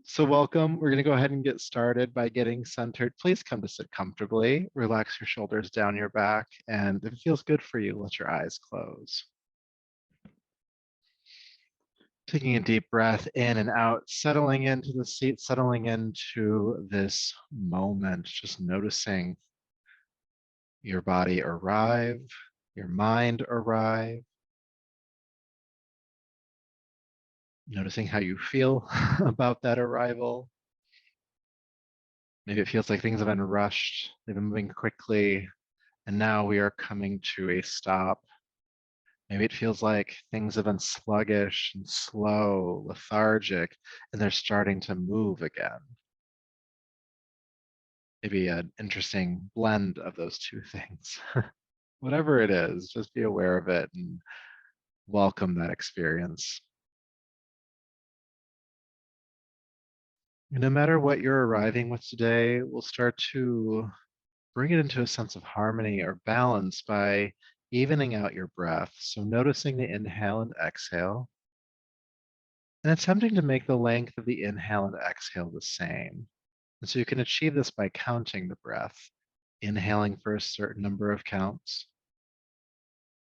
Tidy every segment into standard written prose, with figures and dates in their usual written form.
So welcome. We're going to go ahead and get started by getting centered. Please come to sit comfortably. Relax your shoulders down your back. And if it feels good for you, let your eyes close. Taking a deep breath in and out, settling into the seat, settling into this moment, just noticing your body arrive, your mind arrive, noticing how you feel about that arrival. Maybe it feels like things have been rushed, they've been moving quickly, and now we are coming to a stop. Maybe it feels like things have been sluggish and slow, lethargic, and they're starting to move again. Maybe an interesting blend of those two things. Whatever it is, just be aware of it and welcome that experience. No matter what you're arriving with today, we'll start to bring it into a sense of harmony or balance by evening out your breath. So noticing the inhale and exhale, and attempting to make the length of the inhale and exhale the same. And so you can achieve this by counting the breath, inhaling for a certain number of counts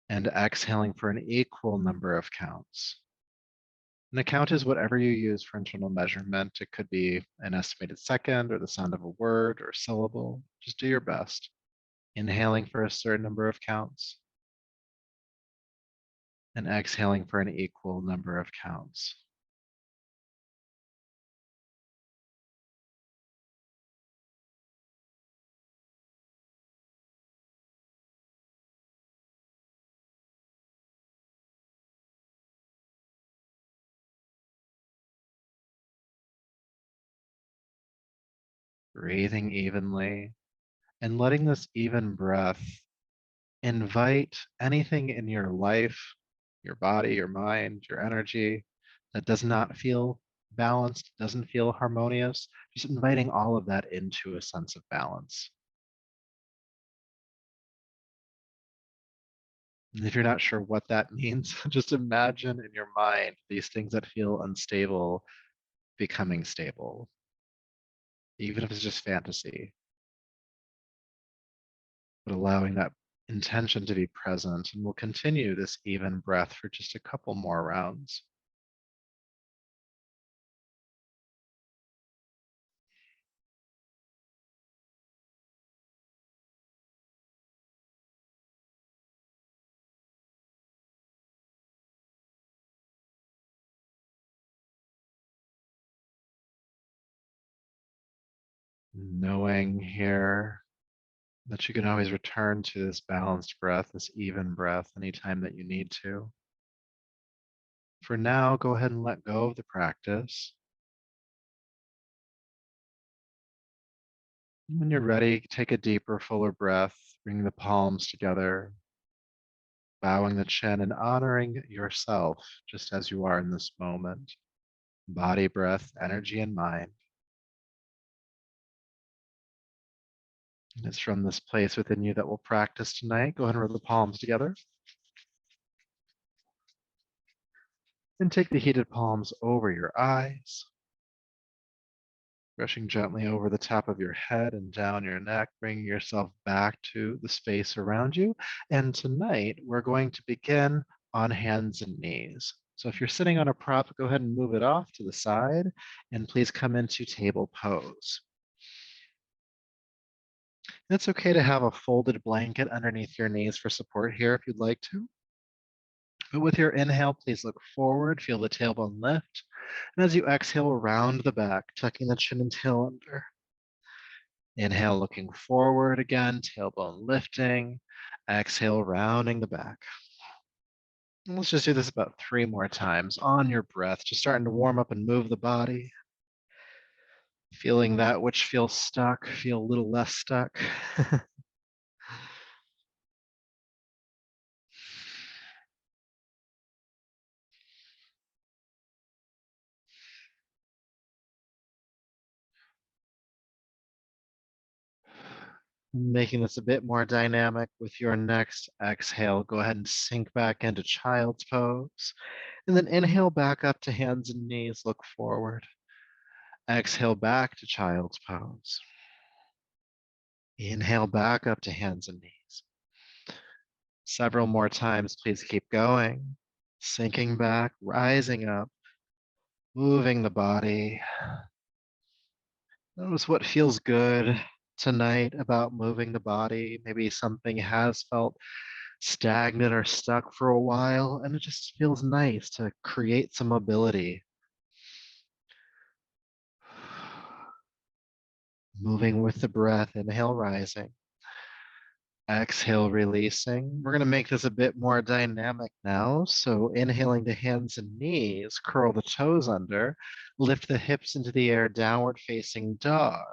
and exhaling for an equal number of counts. And a count is whatever you use for internal measurement. It could be an estimated second or the sound of a word or syllable. Just do your best. Inhaling for a certain number of counts and exhaling for an equal number of counts. Breathing evenly and letting this even breath invite anything in your life, your body, your mind, your energy that does not feel balanced, doesn't feel harmonious, just inviting all of that into a sense of balance. And if you're not sure what that means, just imagine in your mind these things that feel unstable becoming stable, even if it's just fantasy, but allowing that intention to be present. And we'll continue this even breath for just a couple more rounds. Knowing here that you can always return to this balanced breath, this even breath, anytime that you need to. For now, go ahead and let go of the practice. When you're ready, take a deeper, fuller breath, bring the palms together, bowing the chin and honoring yourself just as you are in this moment. Body, breath, energy, and mind. And it's from this place within you that we'll practice tonight. Go ahead and rub the palms together. And take the heated palms over your eyes, brushing gently over the top of your head and down your neck, bringing yourself back to the space around you. And tonight, we're going to begin on hands and knees. So if you're sitting on a prop, go ahead and move it off to the side, and please come into table pose. It's okay to have a folded blanket underneath your knees for support here if you'd like to. But with your inhale, please look forward, feel the tailbone lift. And as you exhale, round the back, tucking the chin and tail under. Inhale, looking forward again, tailbone lifting. Exhale, rounding the back. And let's just do this about 3 more times on your breath, just starting to warm up and move the body. Feeling that which feels stuck, feel a little less stuck. Making this a bit more dynamic with your next exhale. Go ahead and sink back into child's pose. And then inhale back up to hands and knees, look forward. Exhale back to child's pose. Inhale back up to hands and knees. Several more times, please keep going. Sinking back, rising up, moving the body. Notice what feels good tonight about moving the body. Maybe something has felt stagnant or stuck for a while, and it just feels nice to create some mobility. Moving with the breath, inhale, rising. Exhale, releasing. We're going to make this a bit more dynamic now. So inhaling to hands and knees, curl the toes under, lift the hips into the air, downward facing dog.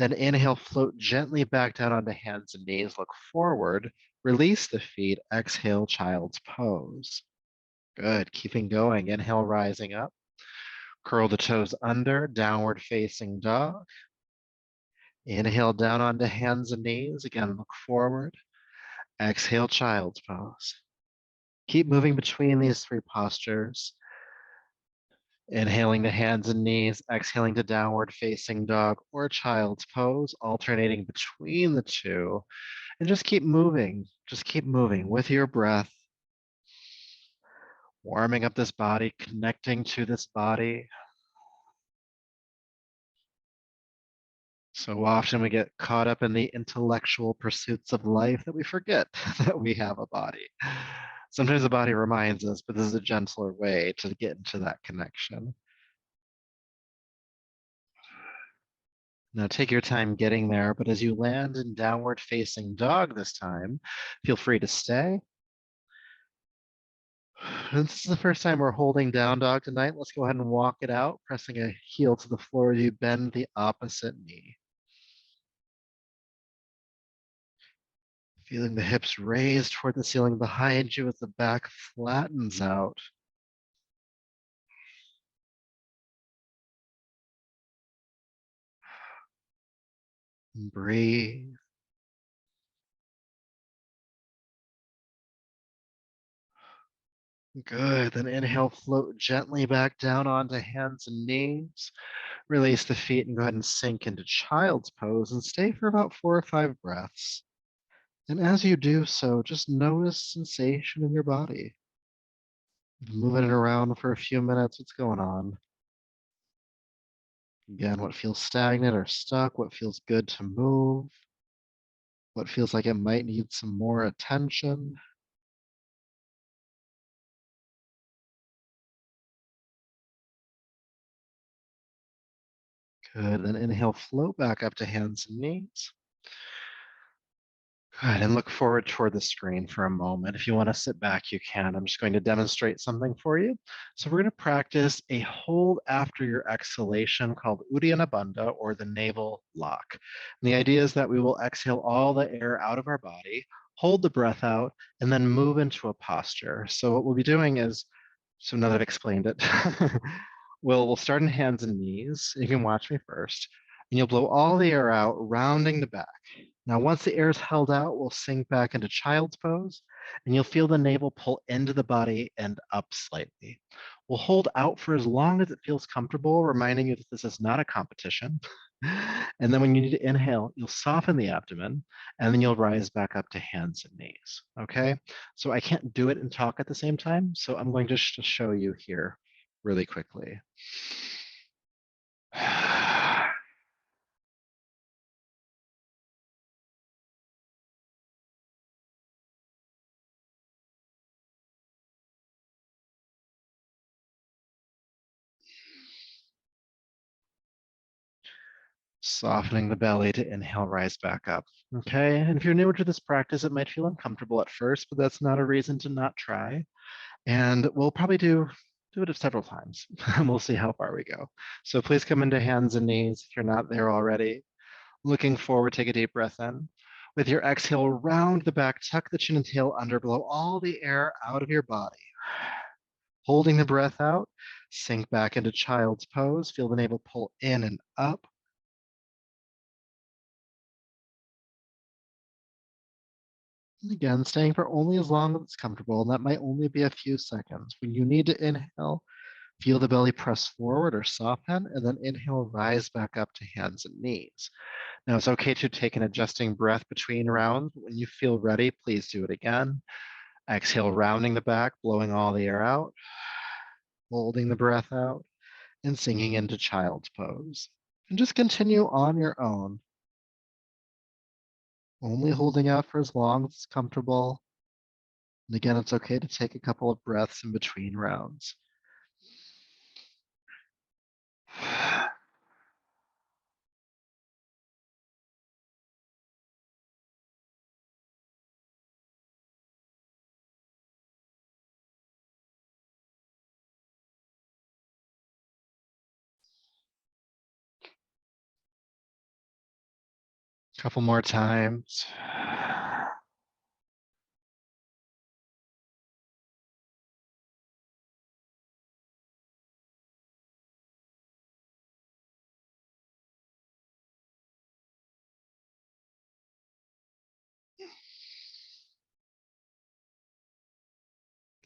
Then inhale, float gently back down onto hands and knees, look forward, release the feet, exhale, child's pose. Good, keeping going. Inhale, rising up. Curl the toes under, downward facing dog. Inhale down onto hands and knees. Again, look forward. Exhale, child's pose. Keep moving between these three postures. Inhaling to hands and knees, exhaling to downward facing dog or child's pose, alternating between the two. And just keep moving. Just keep moving with your breath, warming up this body, connecting to this body. So often we get caught up in the intellectual pursuits of life that we forget that we have a body. Sometimes the body reminds us, but this is a gentler way to get into that connection. Now take your time getting there, but as you land in downward facing dog this time, feel free to stay. And this is the first time we're holding down dog tonight. Let's go ahead and walk it out, pressing a heel to the floor as you bend the opposite knee. Feeling the hips raised toward the ceiling behind you as the back flattens out. And breathe. Good. Then inhale, float gently back down onto hands and knees. Release the feet and go ahead and sink into child's pose and stay for about 4 or 5 breaths. And as you do so, just notice sensation in your body. Moving it around for a few minutes, what's going on? Again, what feels stagnant or stuck, what feels good to move, what feels like it might need some more attention. Good, then inhale, float back up to hands and knees. Good, and look forward toward the screen for a moment. If you want to sit back, you can. I'm just going to demonstrate something for you. So we're going to practice a hold after your exhalation called Uddiyana Bandha, or the navel lock. And the idea is that we will exhale all the air out of our body, hold the breath out, and then move into a posture. So what we'll be doing is, so now that I've explained it, we'll start in hands and knees. You can watch me first. And you'll blow all the air out, rounding the back. Now, once the air is held out, we'll sink back into child's pose, and you'll feel the navel pull into the body and up slightly. We'll hold out for as long as it feels comfortable, reminding you that this is not a competition. And then when you need to inhale, you'll soften the abdomen, and then you'll rise back up to hands and knees, okay? So I can't do it and talk at the same time, so I'm going to show you here really quickly. Softening the belly to inhale, rise back up. Okay, and if you're newer to this practice, it might feel uncomfortable at first, but that's not a reason to not try. And we'll probably do it several times, and we'll see how far we go. So please come into hands and knees if you're not there already. Looking forward, take a deep breath in. With your exhale, round the back, tuck the chin and tail under, blow all the air out of your body. Holding the breath out, sink back into child's pose. Feel the navel pull in and up. And again, staying for only as long as it's comfortable, and that might only be a few seconds. When you need to inhale, Feel the belly press forward or soften, and then inhale, rise back up to hands and knees. Now it's okay to take an adjusting breath between rounds. When you feel ready, please do it again. Exhale, rounding the back, blowing all the air out, holding the breath out, and sinking into child's pose. And just continue on your own, only holding out for as long as it's comfortable. And again, it's okay to take a couple of breaths in between rounds. Couple more times.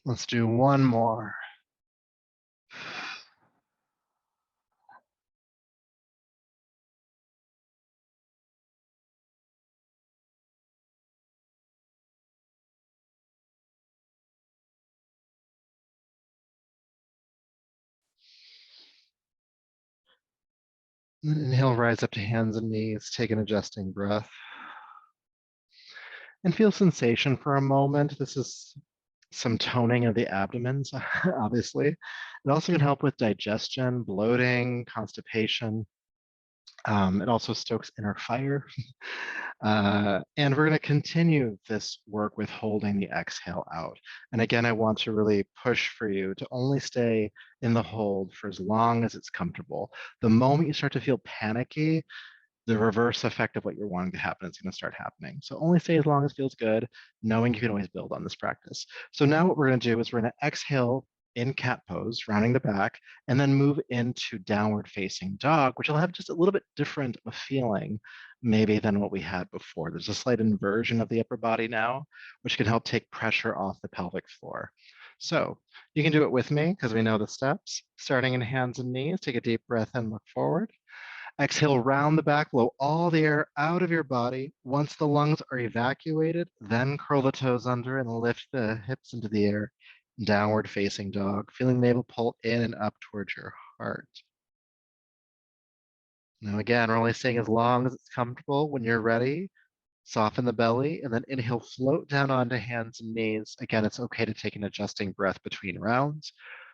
Let's do one more. Inhale, rise up to hands and knees. Take an adjusting breath. And feel sensation for a moment. This is some toning of the abdomen, obviously. It also can help with digestion, bloating, constipation. It also stokes inner fire. And we're going to continue this work with holding the exhale out. And again, I want to really push for you to only stay in the hold for as long as it's comfortable. The moment you start to feel panicky, the reverse effect of what you're wanting to happen is going to start happening. So only stay as long as feels good, knowing you can always build on this practice. So now what we're going to do is we're going to exhale in cat pose, rounding the back, and then move into downward facing dog, which will have just a little bit different of a feeling maybe than what we had before. There's a slight inversion of the upper body now, which can help take pressure off the pelvic floor. So you can do it with me because we know the steps. Starting in hands and knees, take a deep breath and look forward. Exhale, round the back, blow all the air out of your body. Once the lungs are evacuated, then curl the toes under and lift the hips into the air. Downward facing dog, feeling the navel pull in and up towards your heart. Now again, we're only staying as long as it's comfortable. When you're ready, soften the belly and then inhale, float down onto hands and knees. Again, it's okay to take an adjusting breath between rounds,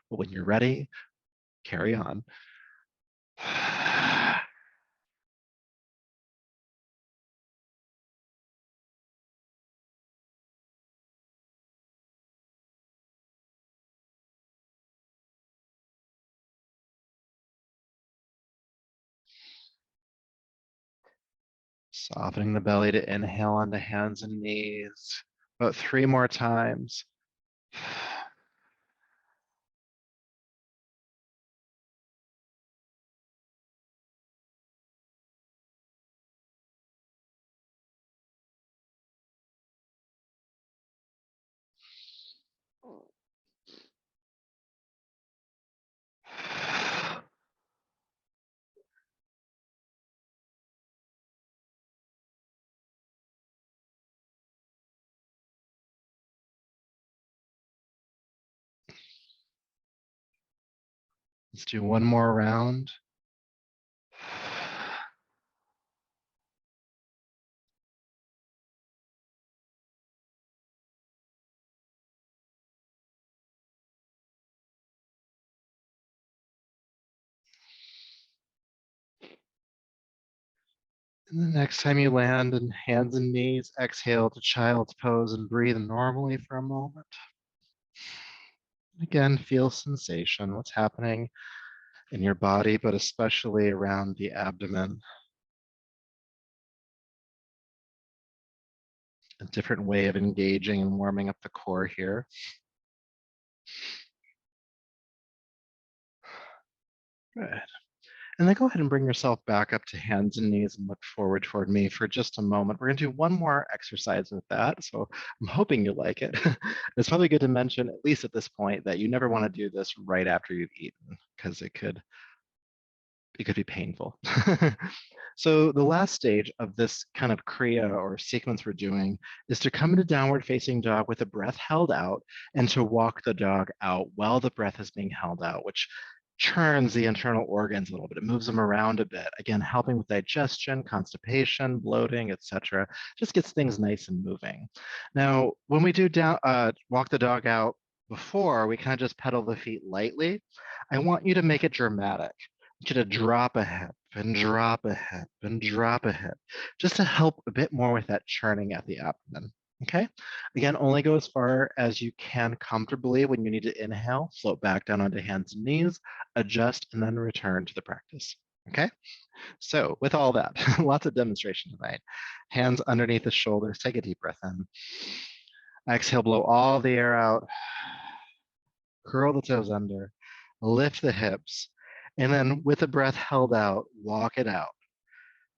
but when you're ready, carry on. Softening the belly to inhale onto hands and knees. About 3 more times. Let's do one more round. And the next time you land in hands and knees, exhale to child's pose and breathe normally for a moment. Again, feel sensation, what's happening in your body, but especially around the abdomen. A different way of engaging and warming up the core here. Good. And then go ahead and bring yourself back up to hands and knees and look forward toward me for just a moment. We're going to do one more exercise with that. So I'm hoping you like it. It's probably good to mention, at least at this point, that you never want to do this right after you've eaten because it could be painful. So the last stage of this kind of kriya or sequence we're doing is to come into downward facing dog with the breath held out and to walk the dog out while the breath is being held out, which churns the internal organs a little bit. It moves them around a bit, again, helping with digestion, constipation, bloating, etc. Just gets things nice and moving. Now, when we do walk the dog out before, we kind of just pedal the feet lightly. I want you to make it dramatic. You to drop a hip and drop a hip and drop a hip, just to help a bit more with that churning at the abdomen. Okay. Again, only go as far as you can comfortably. When you need to inhale, float back down onto hands and knees, adjust, and then return to the practice. Okay. So, with all that, lots of demonstration tonight. Hands underneath the shoulders. Take a deep breath in. Exhale, blow all the air out. Curl the toes under. Lift the hips. And then with the breath held out, walk it out,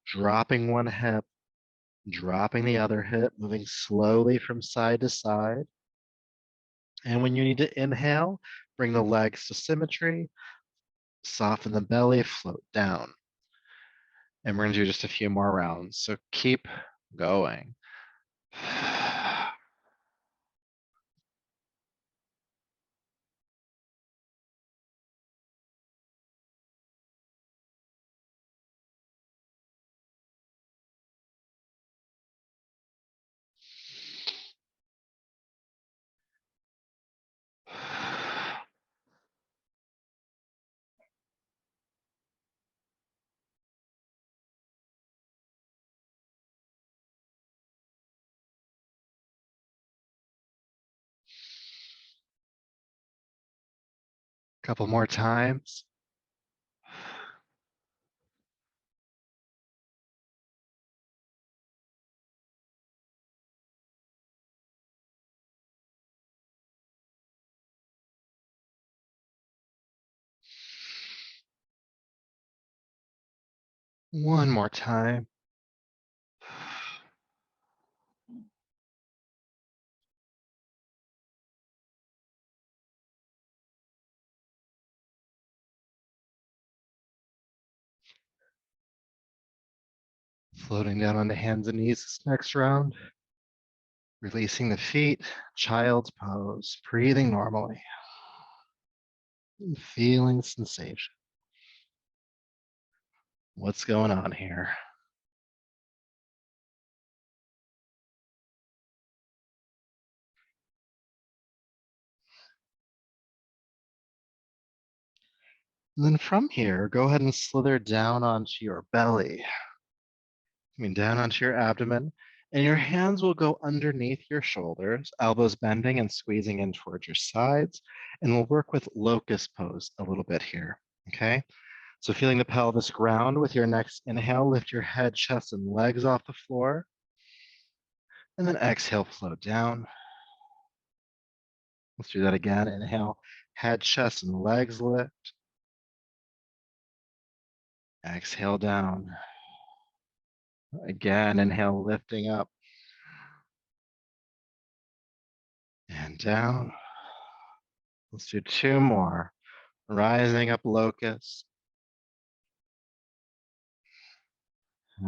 dropping one hip, dropping the other hip, moving slowly from side to side. And when you need to inhale, bring the legs to symmetry, soften the belly, float down. And we're going to do just a few more rounds. So keep going. Couple more times. One more time. Floating down on the hands and knees this next round. Releasing the feet, child's pose, breathing normally, feeling sensation. What's going on here? And then from here, go ahead and slither down onto your belly. Down onto your abdomen. And your hands will go underneath your shoulders, elbows bending and squeezing in towards your sides. And we'll work with locust pose a little bit here. Okay. So feeling the pelvis ground with your next inhale, lift your head, chest, and legs off the floor. And then exhale, float down. Let's do that again. Inhale, head, chest, and legs lift. Exhale down. Again, inhale, lifting up and down. Let's do two more. Rising up locust.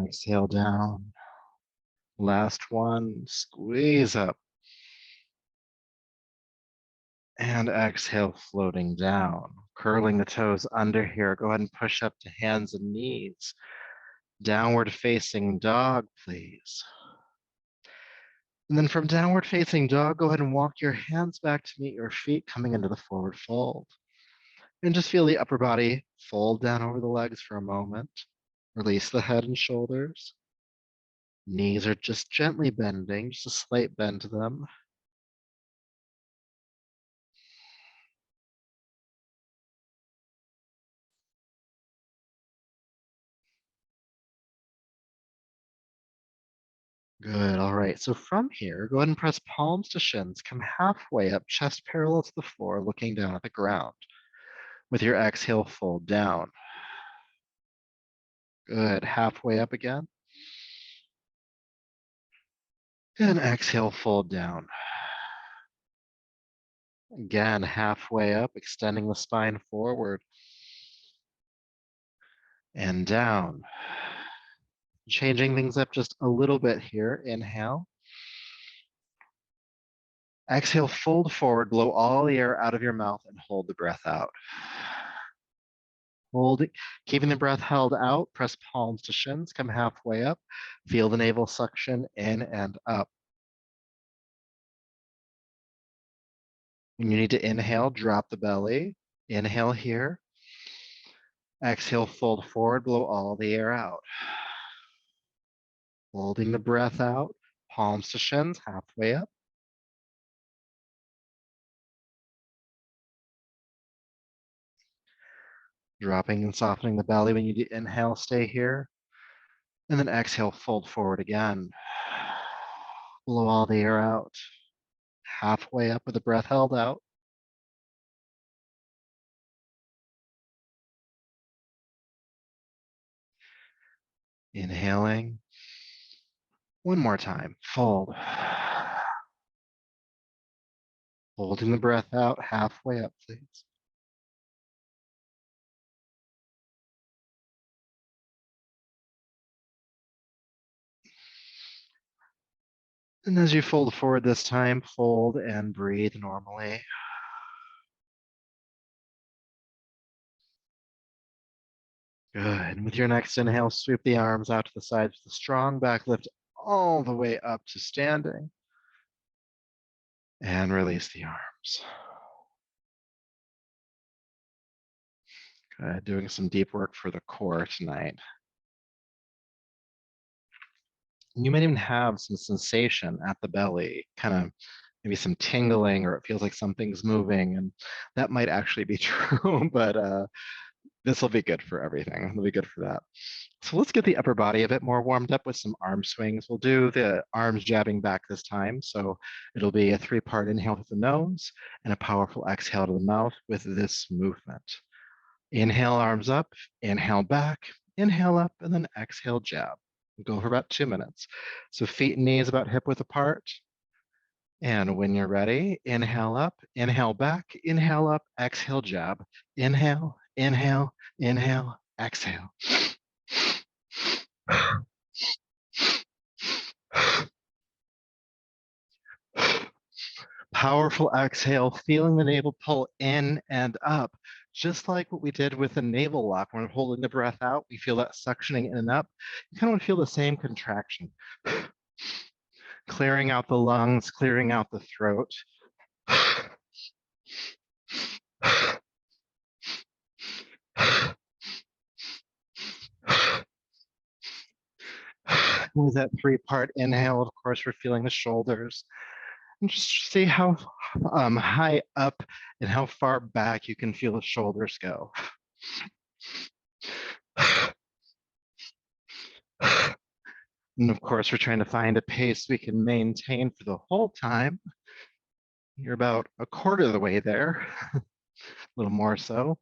Exhale down. Last one, squeeze up. And exhale, floating down. Curling the toes under here. Go ahead and push up to hands and knees. Downward facing dog, please. And then from downward facing dog, go ahead and walk your hands back to meet your feet, coming into the forward fold. And just feel the upper body fold down over the legs for a moment. Release the head and shoulders. Knees are just gently bending, just a slight bend to them. Good. All right. So from here, go ahead and press palms to shins. Come halfway up, chest parallel to the floor, looking down at the ground. With your exhale, fold down. Good. Halfway up again. And exhale, fold down. Again, halfway up, extending the spine forward and down. Changing things up just a little bit here. Inhale. Exhale, fold forward, blow all the air out of your mouth and hold the breath out. Hold it, keeping the breath held out, press palms to shins, come halfway up, feel the navel suction in and up. When you need to inhale, drop the belly. Inhale here. Exhale, fold forward, blow all the air out. Holding the breath out, palms to shins, halfway up. Dropping and softening the belly when you inhale, stay here. And then exhale, fold forward again. Blow all the air out. Halfway up with the breath held out. Inhaling. One more time, fold. Holding the breath out, halfway up, please. And as you fold forward this time, fold and breathe normally. Good. And with your next inhale, sweep the arms out to the sides with a strong back lift all the way up to standing. And release the arms. Good. Doing some deep work for the core tonight. You might even have some sensation at the belly, kind of maybe some tingling, or it feels like something's moving, and that might actually be true, but this will be good for everything. It'll be good for that. So let's get the upper body a bit more warmed up with some arm swings. We'll do the arms jabbing back this time. So it'll be a 3-part inhale through the nose and a powerful exhale to the mouth with this movement. Inhale, arms up, inhale back, inhale up, and then exhale, jab. We'll go for about 2 minutes. So feet and knees about hip width apart. And when you're ready, inhale up, inhale back, inhale up, exhale, jab. Inhale, inhale, inhale, exhale. Powerful exhale, feeling the navel pull in and up. Just like what we did with the navel lock, when we're holding the breath out, we feel that suctioning in and up. You kind of want to feel the same contraction. Clearing out the lungs, clearing out the throat. With that 3-part inhale, of course, we're feeling the shoulders. And just see how high up and how far back you can feel the shoulders go. And of course, we're trying to find a pace we can maintain for the whole time. You're about a quarter of the way there, a little more so.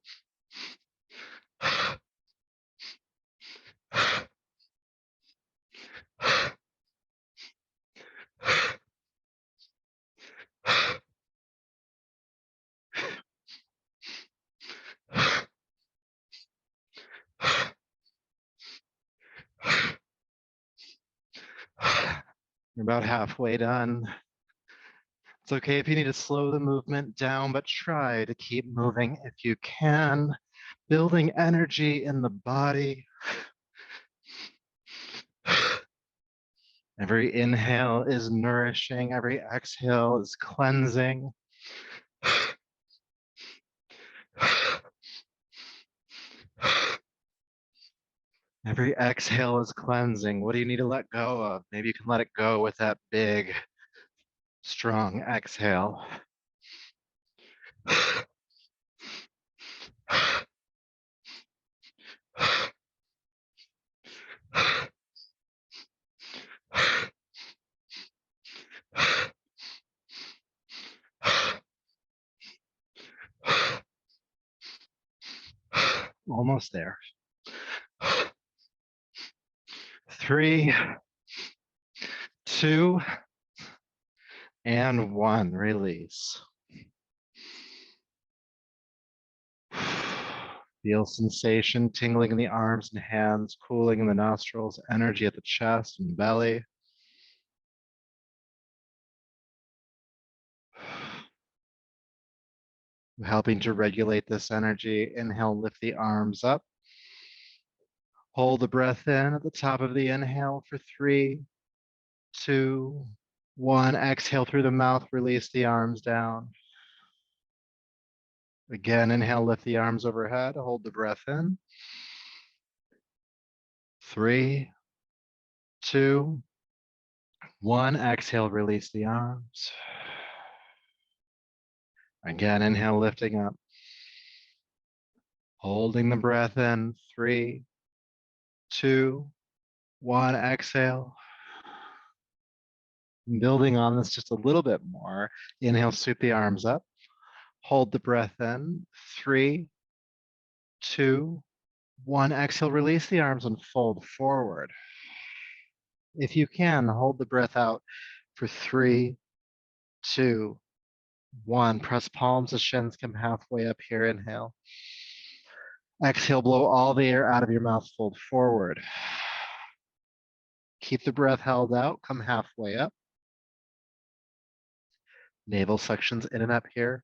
You're about halfway done. It's okay if you need to slow the movement down, but try to keep moving if you can. Building energy in the body. Every inhale is nourishing. Every exhale is cleansing. Every exhale is cleansing. What do you need to let go of? Maybe you can let it go with that big, strong exhale. Almost there. 3, 2, and 1. Release. Feel sensation tingling in the arms and hands, cooling in the nostrils, energy at the chest and belly. Helping to regulate this energy. Inhale, lift the arms up. Hold the breath in at the top of the inhale for 3, 2, 1. Exhale through the mouth, release the arms down. Again, inhale, lift the arms overhead, hold the breath in. 3, 2, 1. Exhale, release the arms. Again, inhale, lifting up. Holding the breath in. 3, 2, 1. Exhale. Building on this just a little bit more. Inhale, sweep the arms up. Hold the breath in. 3, 2, 1. Exhale, release the arms and fold forward. If you can, hold the breath out for 3, 2, 1. Press palms to shins, come halfway up here. Inhale. Exhale, blow all the air out of your mouth, fold forward. Keep the breath held out, come halfway up. Navel sections in and up here.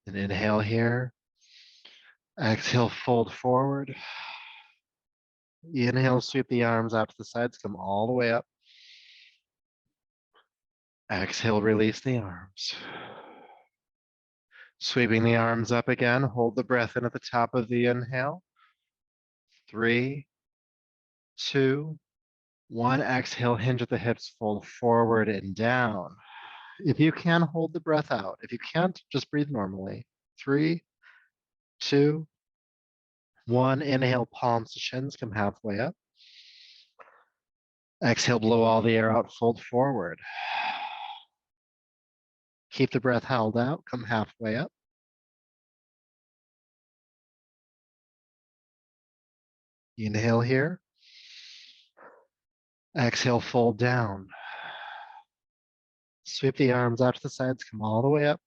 And inhale here. Exhale, fold forward. Inhale, sweep the arms out to the sides, come all the way up. Exhale, release the arms. Sweeping the arms up again, hold the breath in at the top of the inhale. 3, 2, 1. Exhale, hinge at the hips, fold forward and down. If you can, hold the breath out. If you can't, just breathe normally. 3, 2, 1. Inhale, palms to shins, come halfway up. Exhale, blow all the air out, fold forward. Keep the breath held out, come halfway up. Inhale here. Exhale, fold down. Sweep the arms out to the sides, come all the way up.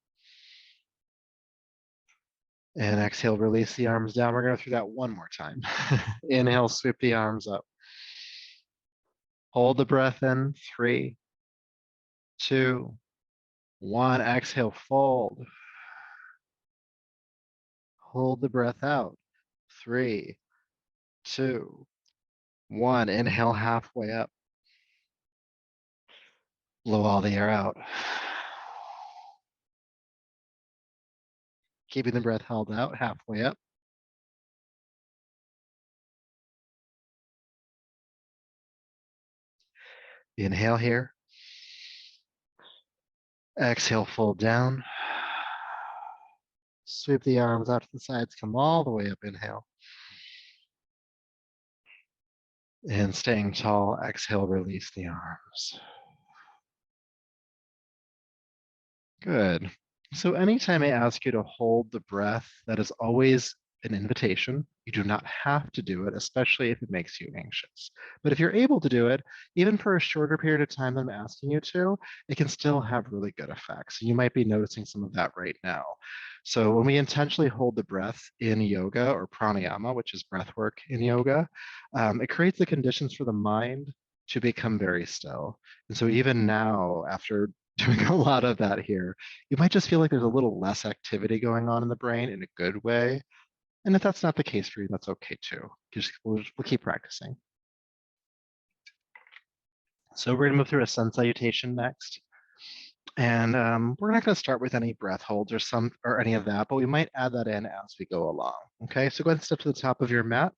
And exhale, release the arms down. We're going to go through that one more time. Inhale, sweep the arms up. Hold the breath in. 3, 2, 1. Exhale, fold. Hold the breath out. 3, 2, 1. Inhale, halfway up. Blow all the air out. Keeping the breath held out, halfway up. Inhale here. Exhale, fold down. Sweep the arms out to the sides, come all the way up. Inhale. And staying tall, exhale, release the arms. Good. So anytime I ask you to hold the breath, that is always an invitation. You do not have to do it, especially if it makes you anxious. But if you're able to do it, even for a shorter period of time than I'm asking you to, it can still have really good effects. And you might be noticing some of that right now. So when we intentionally hold the breath in yoga or pranayama, which is breath work in yoga, it creates the conditions for the mind to become very still. And so even now, after doing a lot of that here, you might just feel like there's a little less activity going on in the brain in a good way. And if that's not the case for you, that's okay too. We'll keep practicing. So we're gonna move through a sun salutation next. And we're not gonna start with any breath holds or any of that, but we might add that in as we go along. Okay, so go ahead and step to the top of your mat.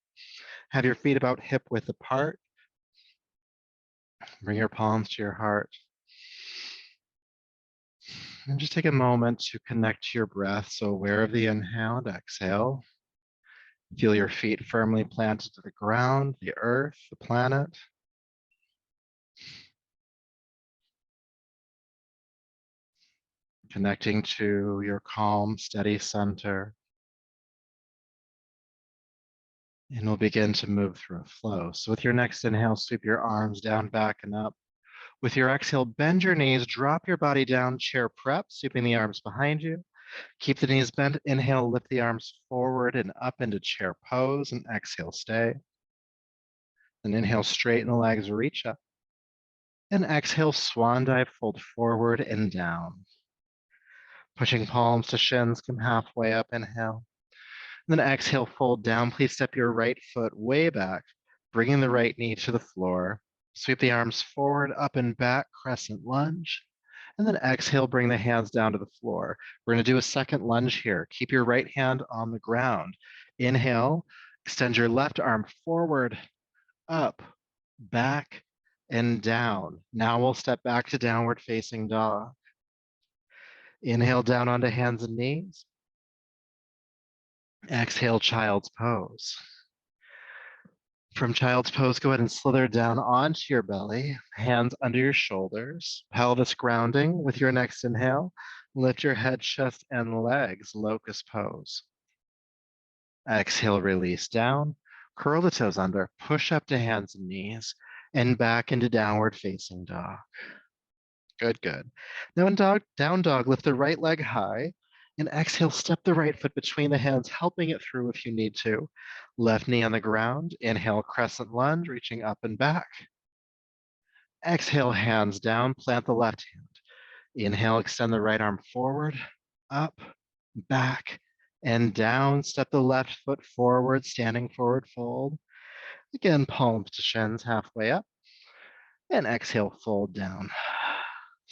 Have your feet about hip width apart. Bring your palms to your heart. And just take a moment to connect to your breath. So aware of the inhale and exhale. Feel your feet firmly planted to the ground, the earth, the planet. Connecting to your calm, steady center. And we'll begin to move through a flow. So with your next inhale, sweep your arms down, back, and up. With your exhale, bend your knees, drop your body down, chair prep, sweeping the arms behind you. Keep the knees bent. Inhale, lift the arms forward and up into chair pose, and exhale, stay. And inhale, straighten the legs, reach up. And exhale, swan dive, fold forward and down. Pushing palms to shins, come halfway up, inhale. And then exhale, fold down. Please step your right foot way back, bringing the right knee to the floor. Sweep the arms forward, up and back, crescent lunge. And then exhale, bring the hands down to the floor. We're going to do a second lunge here. Keep your right hand on the ground. Inhale, extend your left arm forward, up, back, and down. Now we'll step back to downward facing dog. Inhale down onto hands and knees. Exhale, child's pose. From child's pose, go ahead and slither down onto your belly, hands under your shoulders, pelvis grounding. With your next inhale, lift your head, chest, and legs, locust pose. Exhale, release down, curl the toes under, push up to hands and knees, and back into downward facing dog. Good, good. Now in down dog, lift the right leg high, and exhale, step the right foot between the hands, helping it through if you need to. Left knee on the ground. Inhale, crescent lunge, reaching up and back. Exhale, hands down, plant the left hand. Inhale, extend the right arm forward, up, back, and down. Step the left foot forward, standing forward fold. Again, palms to shins, halfway up. And exhale, fold down.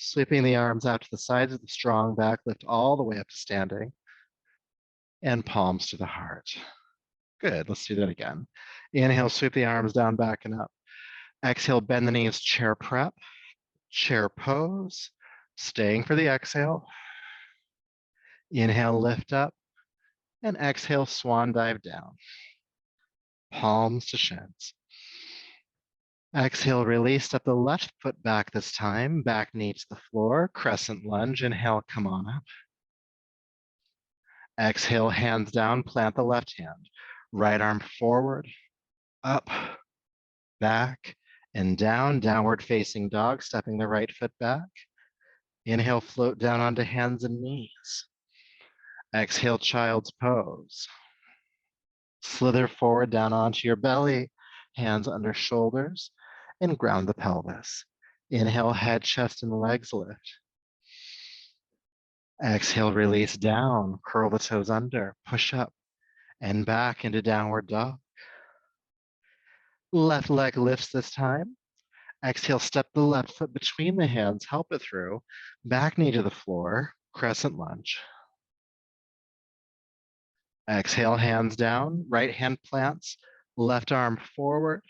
Sweeping the arms out to the sides of the strong back, lift all the way up to standing. And palms to the heart. Good, let's do that again. Inhale, sweep the arms down, back, and up. Exhale, bend the knees, chair prep, chair pose. Staying for the exhale. Inhale, lift up. And exhale, swan dive down. Palms to shins. Exhale, release, step the left foot back this time, back knee to the floor, crescent lunge. Inhale, come on up. Exhale, hands down, plant the left hand. Right arm forward, up, back, and down, downward facing dog, stepping the right foot back. Inhale, float down onto hands and knees. Exhale, child's pose. Slither forward down onto your belly, hands under shoulders, and ground the pelvis. Inhale, head, chest, and legs lift. Exhale, release down, curl the toes under, push up, and back into downward dog. Left leg lifts this time. Exhale, step the left foot between the hands, help it through. Back knee to the floor, crescent lunge. Exhale, hands down, right hand plants, left arm forward,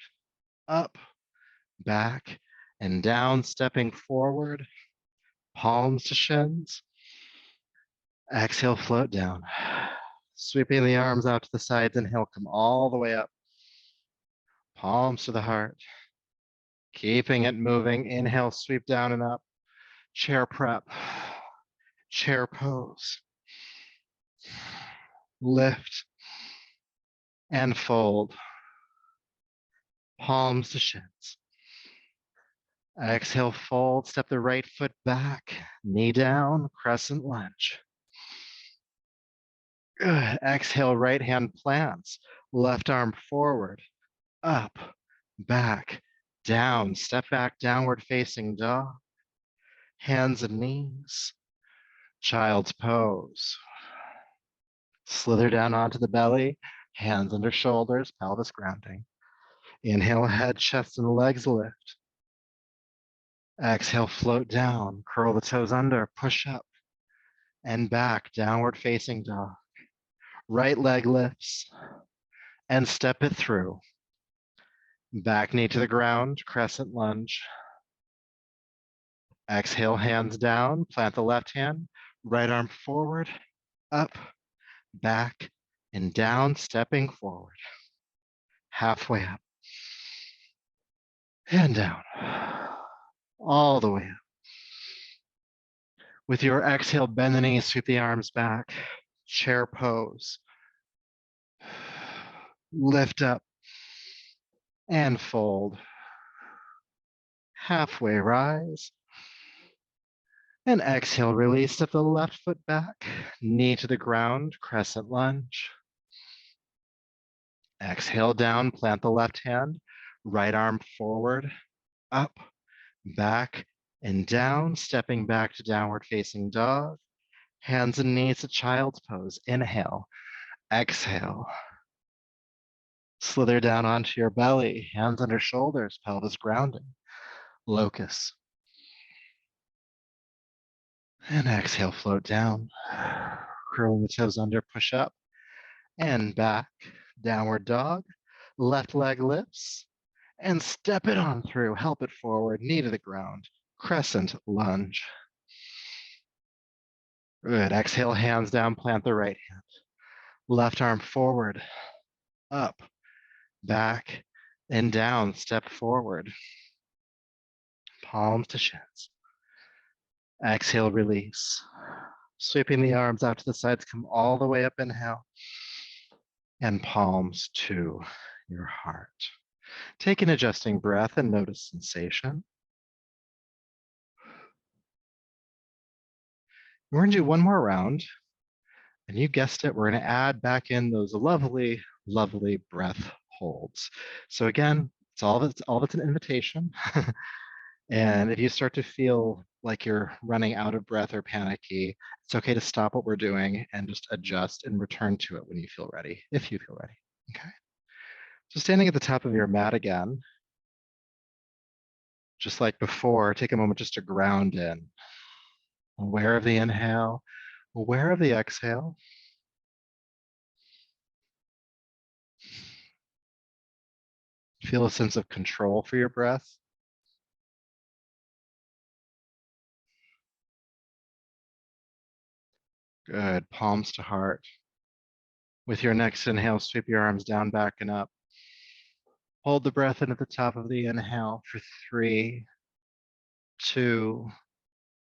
up, back, and down, stepping forward, palms to shins. Exhale, float down. Sweeping the arms out to the sides, inhale, come all the way up. Palms to the heart. Keeping it moving. Inhale, sweep down and up. Chair prep. Chair pose. Lift and fold. Palms to shins. Exhale, fold. Step the right foot back. Knee down. Crescent lunge. Good. Exhale, right hand plants. Left arm forward. Up. Back. Down. Step back, downward facing dog. Hands and knees. Child's pose. Slither down onto the belly, hands under shoulders, pelvis grounding. Inhale, head, chest, and legs lift. Exhale, float down, curl the toes under, push up, and back, downward facing dog. Right leg lifts, and step it through. Back knee to the ground, crescent lunge. Exhale, hands down, plant the left hand, right arm forward, up, back, and down, stepping forward. Halfway up. And down. All the way up. With your exhale, bend the knees, sweep the arms back. Chair pose. Lift up and fold. Halfway rise. And exhale, release, step the left foot back, knee to the ground, crescent lunge. Exhale down, plant the left hand, right arm forward, up, back, and down, stepping back to downward facing dog. Hands and knees to child's pose. Inhale, exhale. Slither down onto your belly, hands under shoulders, pelvis grounding. Locust. And exhale, float down. Curling the toes under, push up and back. Downward dog. Left leg lifts and step it on through. Help it forward, knee to the ground. Crescent lunge. Good. Exhale, hands down, plant the right hand. Left arm forward, up, back, and down. Step forward. Palms to shins. Exhale, release. Sweeping the arms out to the sides, come all the way up, inhale. And palms to your heart. Take an adjusting breath and notice sensation. We're going to do one more round. And you guessed it, we're going to add back in those lovely, lovely breath holds. So again, it's all that's an invitation. And if you start to feel like you're running out of breath or panicky, it's okay to stop what we're doing and just adjust and return to it when you feel ready, if you feel ready. Okay. So standing at the top of your mat again, just like before, take a moment just to ground in. Aware of the inhale, aware of the exhale. Feel a sense of control for your breath. Good. Palms to heart. With your next inhale, sweep your arms down, back, and up. Hold the breath in at the top of the inhale for 3, 2,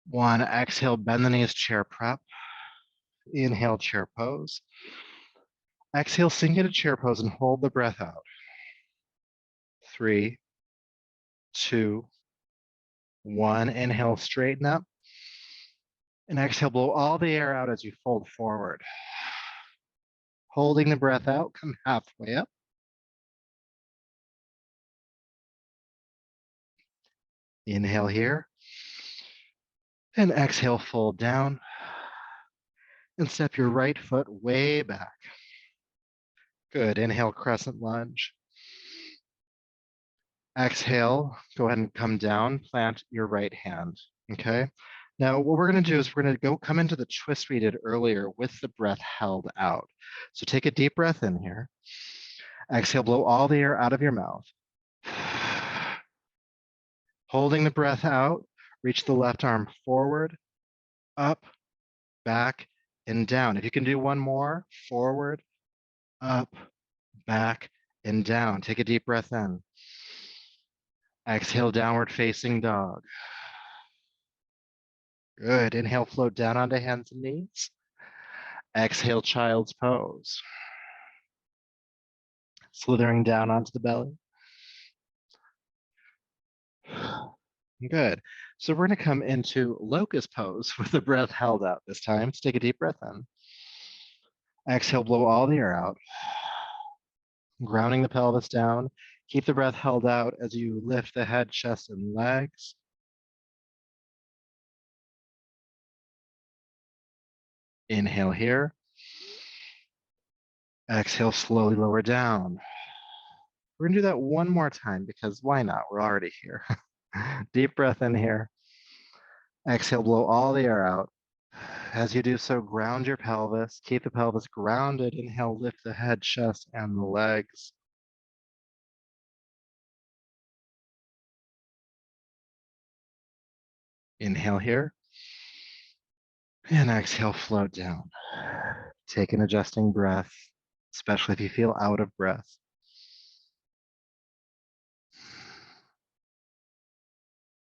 1. Exhale, bend the knees, chair prep. Inhale, chair pose. Exhale, sink into chair pose and hold the breath out. 3, 2, 1. Inhale, straighten up. And exhale, blow all the air out as you fold forward. Holding the breath out, come halfway up. Inhale here. And exhale, fold down. And step your right foot way back. Good. Inhale, crescent lunge. Exhale, go ahead and come down, plant your right hand, okay? Now, what we're gonna do is we're gonna come into the twist we did earlier with the breath held out. So take a deep breath in here. Exhale, blow all the air out of your mouth. Holding the breath out, reach the left arm forward, up, back, and down. If you can do one more, forward, up, back, and down. Take a deep breath in. Exhale, downward facing dog. Good. Inhale, float down onto hands and knees. Exhale, child's pose. Slithering down onto the belly. Good. So we're going to come into locust pose with the breath held out this time. So take a deep breath in. Exhale, blow all the air out. Grounding the pelvis down. Keep the breath held out as you lift the head, chest, and legs. Inhale here. Exhale, slowly lower down. We're gonna do that one more time because why not? We're already here. Deep breath in here. Exhale, blow all the air out. As you do so, ground your pelvis. Keep the pelvis grounded. Inhale, lift the head, chest, and the legs. Inhale here. And exhale, float down. Take an adjusting breath, especially if you feel out of breath.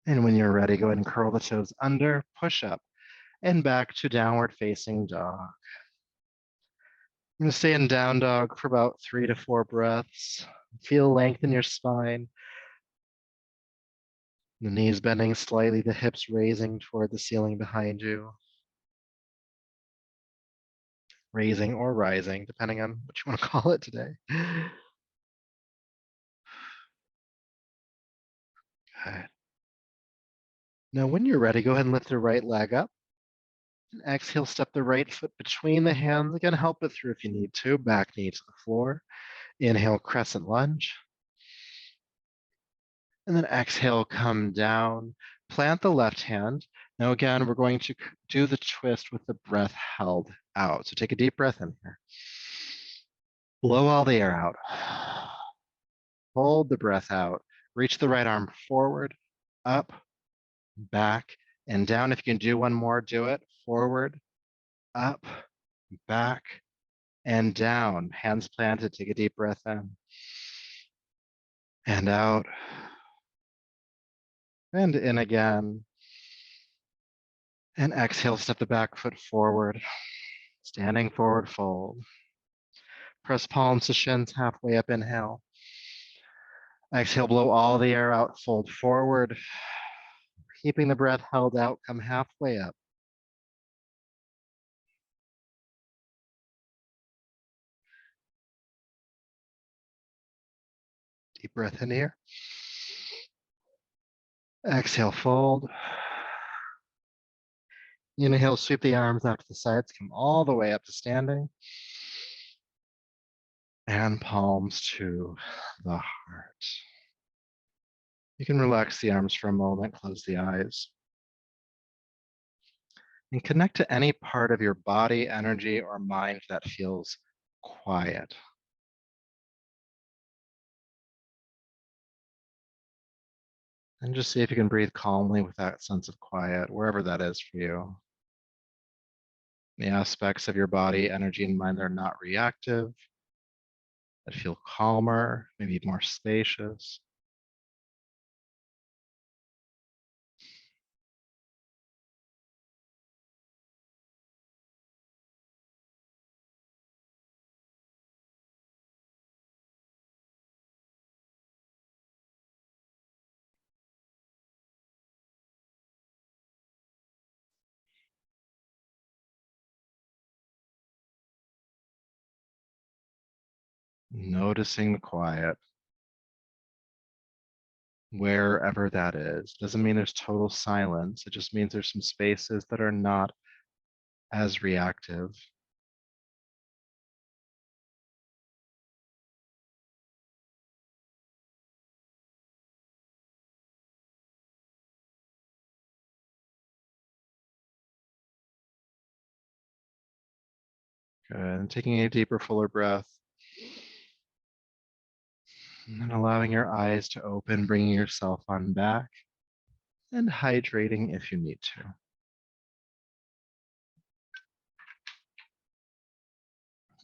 And when you're ready, go ahead and curl the toes under, push up, and back to downward facing dog. I'm going to stay in down dog for about 3 to 4 breaths. Feel length in your spine. The knees bending slightly, the hips raising toward the ceiling behind you. Raising or rising, depending on what you want to call it today. Good. Now, when you're ready, go ahead and lift the right leg up. And exhale, step the right foot between the hands. Again, help it through if you need to. Back knee to the floor. Inhale, crescent lunge. And then exhale, come down. Plant the left hand. Now, again, we're going to do the twist with the breath held out. So take a deep breath in here. Blow all the air out. Hold the breath out. Reach the right arm forward, up, back, and down. If you can do one more, do it. Forward, up, back, and down. Hands planted. Take a deep breath in. And out. And in again. And exhale, step the back foot forward. Standing forward fold. Press palms to shins halfway up, inhale. Exhale, blow all the air out, fold forward. Keeping the breath held out, come halfway up. Deep breath in here. Exhale, fold. Inhale, sweep the arms out to the sides, come all the way up to standing. And palms to the heart. You can relax the arms for a moment, close the eyes. And connect to any part of your body, energy, or mind that feels quiet. And just see if you can breathe calmly with that sense of quiet, wherever that is for you. The aspects of your body, energy, and mind that are not reactive, that feel calmer, maybe more spacious. Noticing the quiet, wherever that is. Doesn't mean there's total silence. It just means there's some spaces that are not as reactive. Good. And taking a deeper, fuller breath. And then allowing your eyes to open, bringing yourself on back, and hydrating if you need to.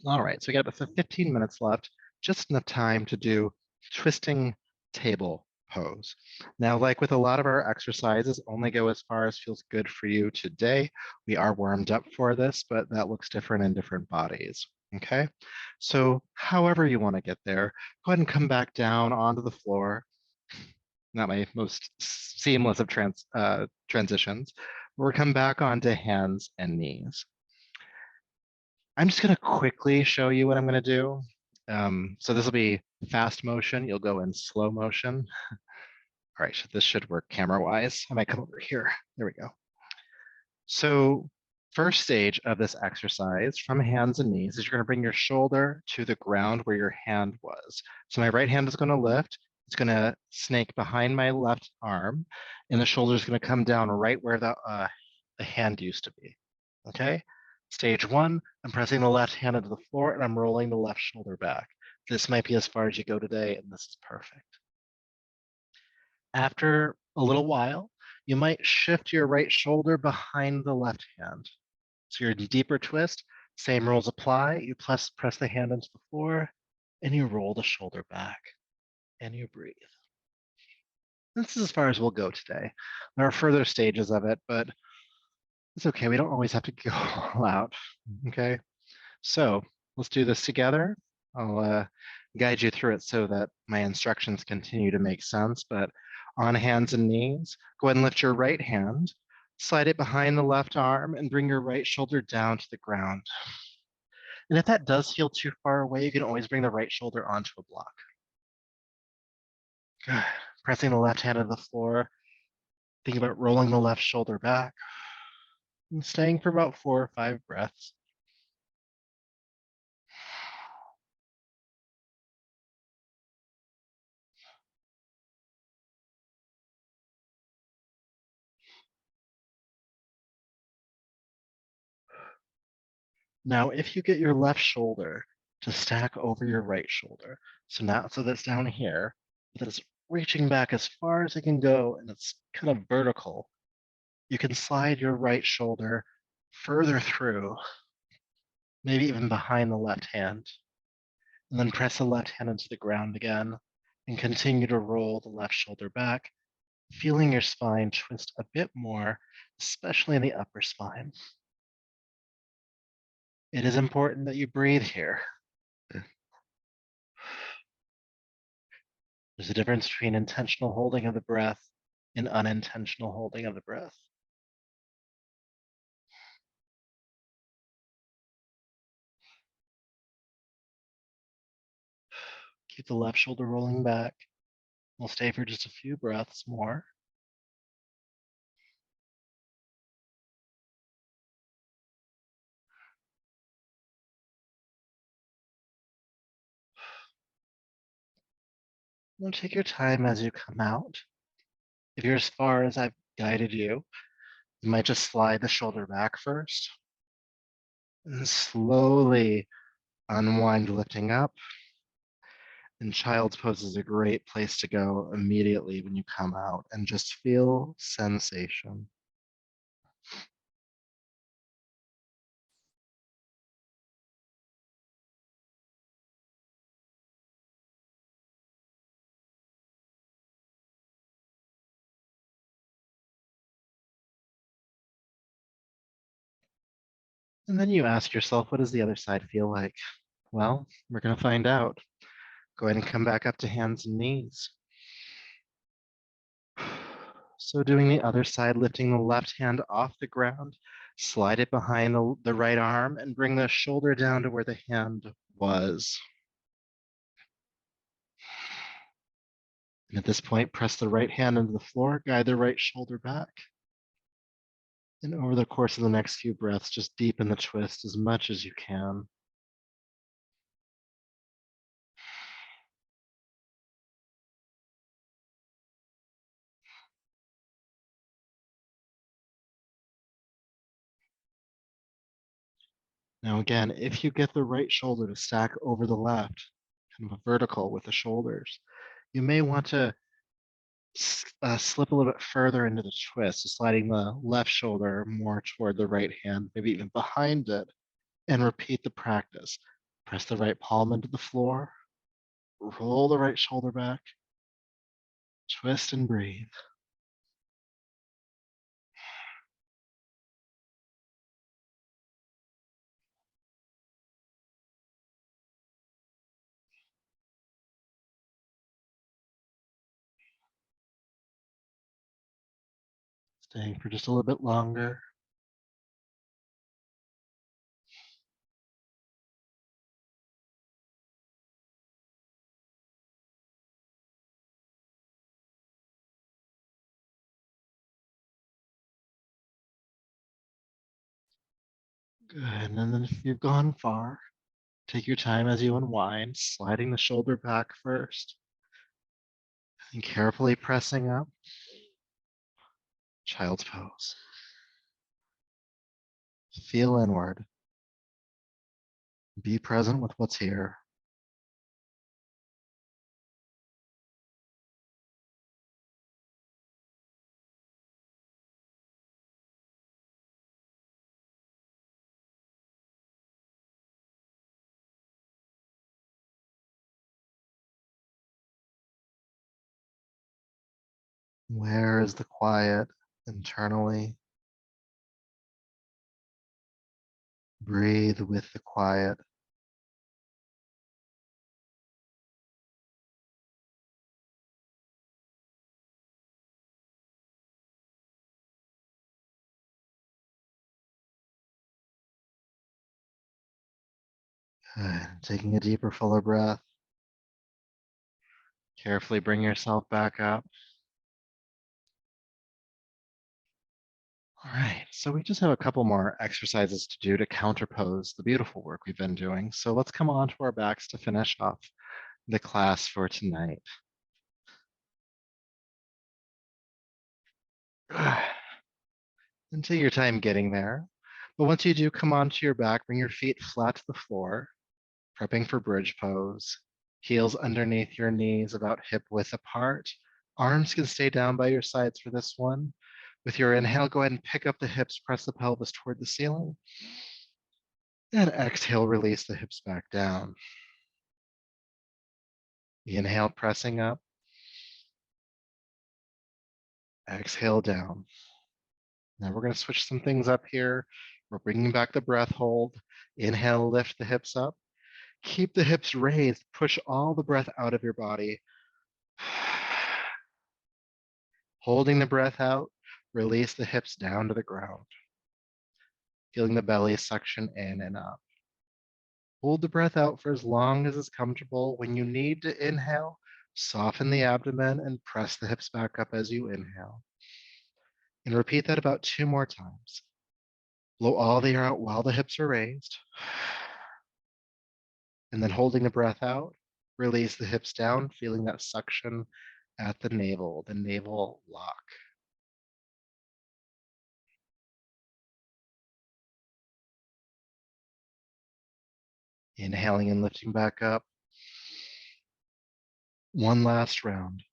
All right, so we got about 15 minutes left, just enough time to do twisting table pose. Now, like with a lot of our exercises, only go as far as feels good for you today. We are warmed up for this, but that looks different in different bodies. Okay, so however you want to get there, go ahead and come back down onto the floor. Not my most seamless of transitions. We'll come back onto hands and knees. I'm just going to quickly show you what I'm going to do. So this will be fast motion. You'll go in slow motion. All right, so this should work camera-wise. I might come over here. There we go. So first stage of this exercise from hands and knees is you're going to bring your shoulder to the ground where your hand was. So my right hand is going to lift. It's going to snake behind my left arm, and the shoulder is going to come down right where the hand used to be. Okay? Stage one, I'm pressing the left hand into the floor and I'm rolling the left shoulder back. This might be as far as you go today, and this is perfect. After a little while, you might shift your right shoulder behind the left hand. So your deeper twist, same rules apply. You press the hand into the floor and you roll the shoulder back and you breathe. This is as far as we'll go today. There are further stages of it, but it's okay. We don't always have to go all out. Okay. So Let's do this together. I'll guide you through it so that my instructions continue to make sense. But on hands and knees, go ahead and lift your right hand, slide it behind the left arm, and bring your right shoulder down to the ground. And if that does feel too far away, you can always bring the right shoulder onto a block. Good. Pressing the left hand to the floor, think about rolling the left shoulder back and staying for about 4 or 5 breaths. Now, if you get your left shoulder to stack over your right shoulder, so now so that's down here, that it's reaching back as far as it can go and it's kind of vertical, you can slide your right shoulder further through, maybe even behind the left hand, and then press the left hand into the ground again and continue to roll the left shoulder back, feeling your spine twist a bit more, especially in the upper spine. It is important that you breathe here. There's a difference between intentional holding of the breath and unintentional holding of the breath. Keep the left shoulder rolling back. We'll stay for just a few breaths more. Now take your time as you come out. If you're as far as I've guided you, you might just slide the shoulder back first and slowly unwind, lifting up. And child's pose is a great place to go immediately when you come out and just feel sensation. And then you ask yourself, what does the other side feel like? Well, we're going to find out. Go ahead and come back up to hands and knees. So doing the other side, lifting the left hand off the ground, slide it behind the right arm and bring the shoulder down to where the hand was. And at this point, press the right hand into the floor, guide the right shoulder back. And over the course of the next few breaths, just deepen the twist as much as you can. Now again, if you get the right shoulder to stack over the left, kind of a vertical with the shoulders, you may want to slip a little bit further into the twist, so sliding the left shoulder more toward the right hand, maybe even behind it, and repeat the practice. Press the right palm into the floor, roll the right shoulder back, twist and breathe. Staying for just a little bit longer. Good, and then if you've gone far, take your time as you unwind, sliding the shoulder back first, and carefully pressing up. Child's pose. Feel inward. Be present with what's here. Where is the quiet internally? Breathe with the quiet Good. Taking a deeper, fuller breath. Carefully bring yourself back up. All right, so we just have a couple more exercises to do to counterpose the beautiful work we've been doing. So let's come on to our backs to finish off the class for tonight. And take your time getting there. But once you do come onto your back, bring your feet flat to the floor, prepping for bridge pose. Heels underneath your knees, about hip width apart. Arms can stay down by your sides for this one. With your inhale, go ahead and pick up the hips, press the pelvis toward the ceiling. And exhale, release the hips back down. Inhale, pressing up. Exhale, down. Now we're going to switch some things up here. We're bringing back the breath hold. Inhale, lift the hips up. Keep the hips raised. Push all the breath out of your body. Holding the breath out, release the hips down to the ground. Feeling the belly suction in and up. Hold the breath out for as long as is comfortable. When you need to inhale, soften the abdomen and press the hips back up as you inhale. And repeat that about 2 more times. Blow all the air out while the hips are raised. And then holding the breath out, release the hips down, feeling that suction at the navel lock. Inhaling and lifting back up. One last round.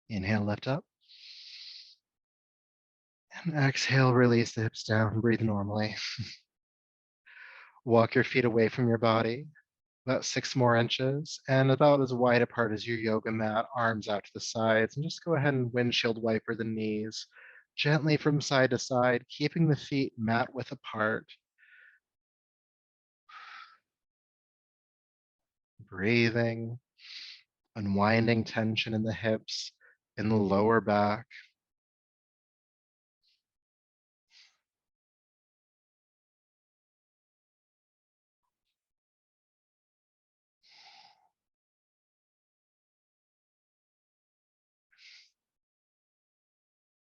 Inhale, lift up. And exhale, release the hips down. Breathe normally. Walk your feet away from your body, about 6 more inches, and about as wide apart as your yoga mat, arms out to the sides, and just go ahead and windshield wiper the knees gently from side to side, keeping the feet mat width apart. Breathing, unwinding tension in the hips, in the lower back.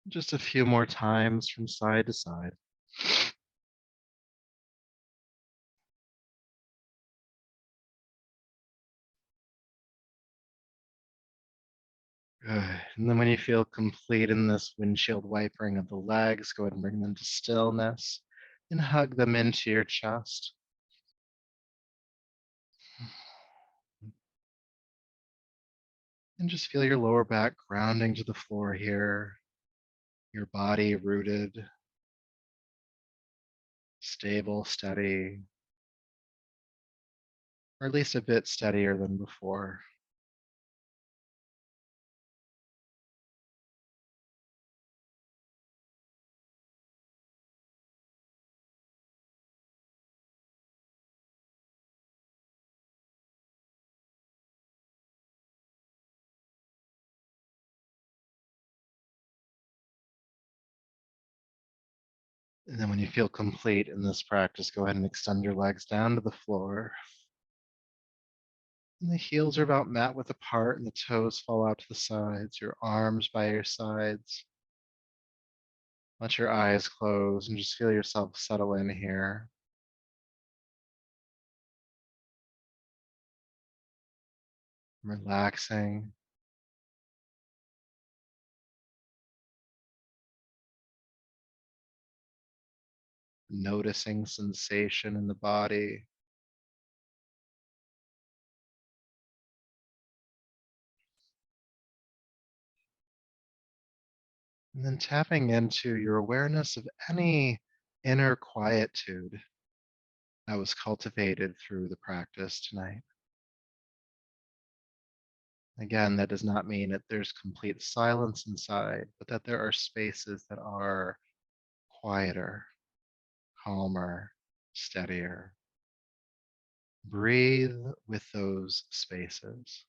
Just a few more times from side to side. Good. And then when you feel complete in this windshield wipering of the legs, go ahead and bring them to stillness and hug them into your chest. And just feel your lower back grounding to the floor here, your body rooted, stable, steady, or at least a bit steadier than before. And then when you feel complete in this practice, go ahead and extend your legs down to the floor. And the heels are about mat width apart and the toes fall out to the sides, your arms by your sides. Let your eyes close and just feel yourself settle in here. Relaxing, noticing sensation in the body. And then tapping into your awareness of any inner quietude that was cultivated through the practice tonight. Again, that does not mean that there's complete silence inside, but that there are spaces that are quieter, calmer, steadier. Breathe with those spaces.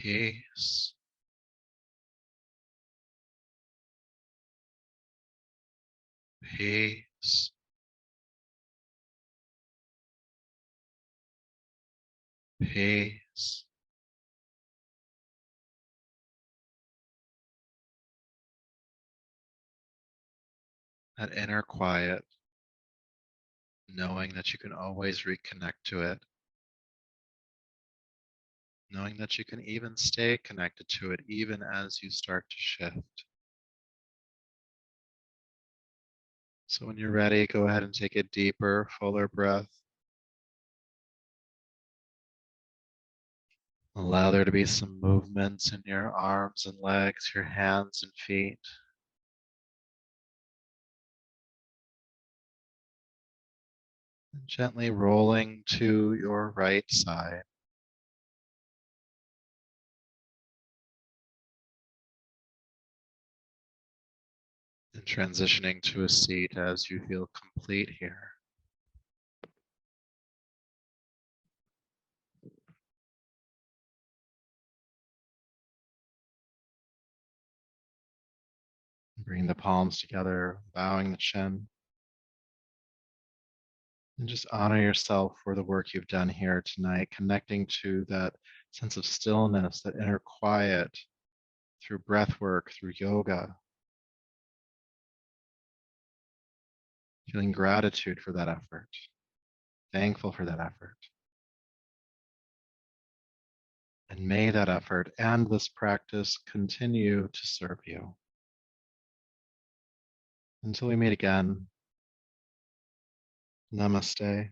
Peace. Peace. Peace. That inner quiet, knowing that you can always reconnect to it, knowing that you can even stay connected to it even as you start to shift. So when you're ready, go ahead and take a deeper, fuller breath. Allow there to be some movements in your arms and legs, your hands and feet. And gently rolling to your right side and transitioning to a seat as you feel complete here. Bring the palms together, bowing the chin. And just honor yourself for the work you've done here tonight, connecting to that sense of stillness, that inner quiet through breath work, through yoga, feeling gratitude for that effort, thankful for that effort. And may that effort and this practice continue to serve you. Until we meet again, namaste.